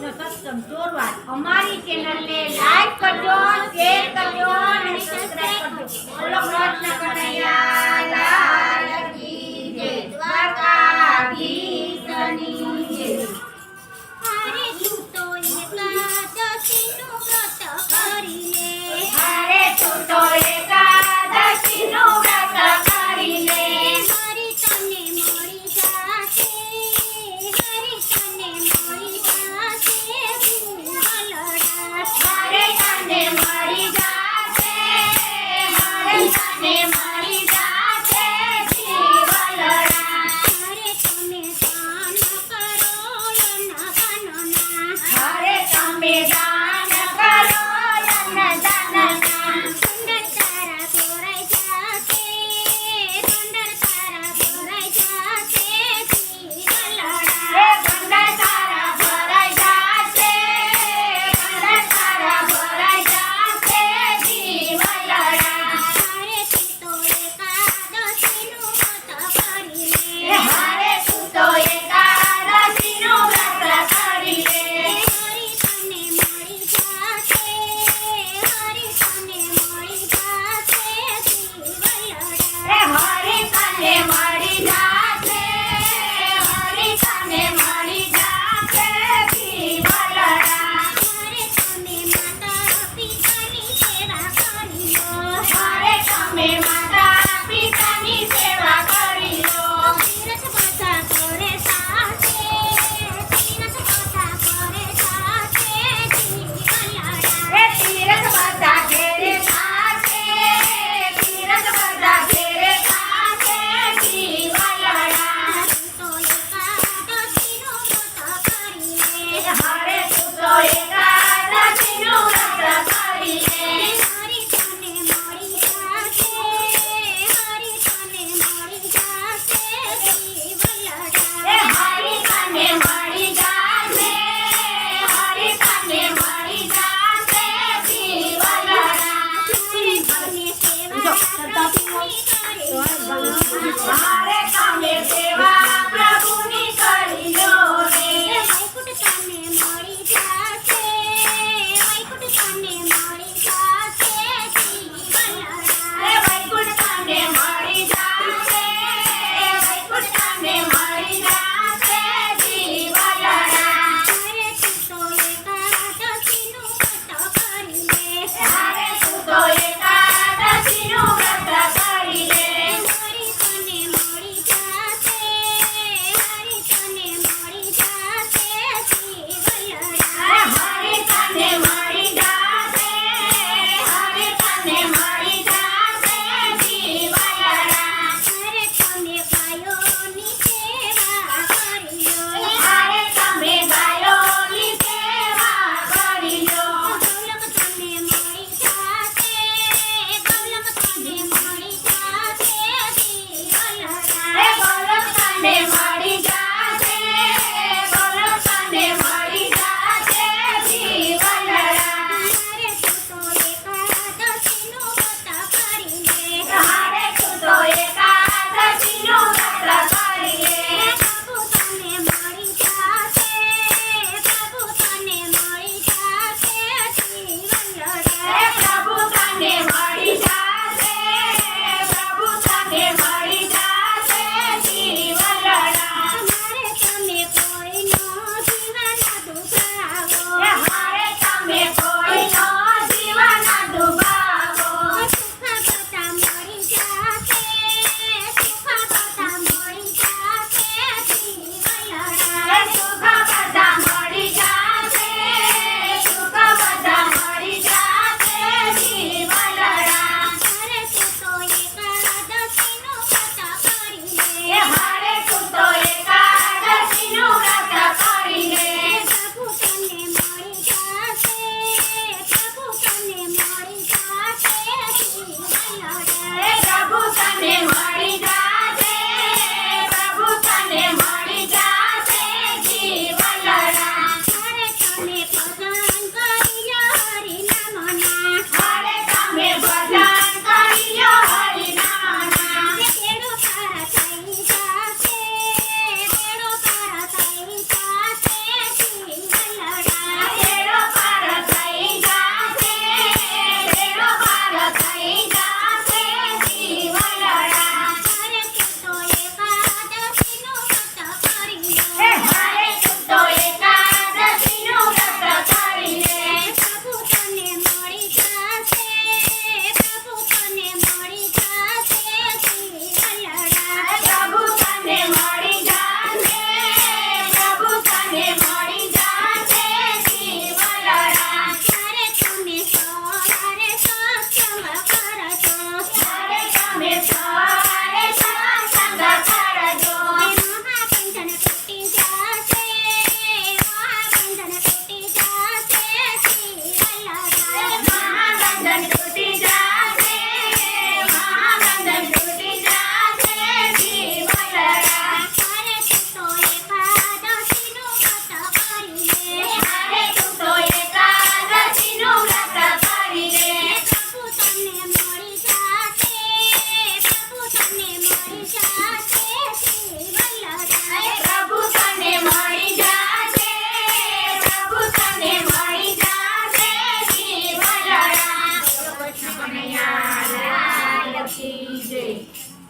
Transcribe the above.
સત્સંગ ચોરવાડ અમારી ચેનલને લાઈક કરજો, શેર કરજો અને સબસ્ક્રાઇબ કરજો. બોલો કૃષ્ણ કનૈયા લાલ કી જય. દ્વારકાધીશની જય. અરે તું તો એકાદશીનું વ્રત કરી લે. અરે તું તો એકાદશીનું વ્રત કરી લે. હરી તને મળી જાશે, હરી તને મળી જાશે ભૂલડા. હરે તને મળી જાશે, હરે તને મળી જાશે જીવલડા. હરે તમે દાન કરો એના કાનના. હરે તમે દાન કરો અન્નદાનના. સુંદર તારા ભરાઈ જાશે, સુંદર તારા ભરાઈ જાશે જીવલડા. હે ભંડાર તારા ભરાઈ જાશે, ભંડાર તારા ભરાઈ જાશે જીવલડા. હરે તું તો એકાદશીનું વ્રત કરી લે. હરે તું તો એકાદશીનું વ્રત કરી લે. હરી તને મળી જાશે, હરી તને મળી જાશે જીવલડા. હે હરી તને મળી જાશે, હરી તને મળી જાશે જીવલડા. હરે તમે માતા પિતાની સેવા કરી લો. હરે તમે માતા પિતાની સેવા કરી લો. તીરથ બધા કરે સાથે, તીરથ બધા કરે સાથે જીવલડા. હે તીરથ બધા ઘેરે થાશે, તીરથ બધા ઘેરે થાશે જીવલડા. તું તો એકાદશીનું વ્રત કરી લે. હરે તું તો એકાદશીનું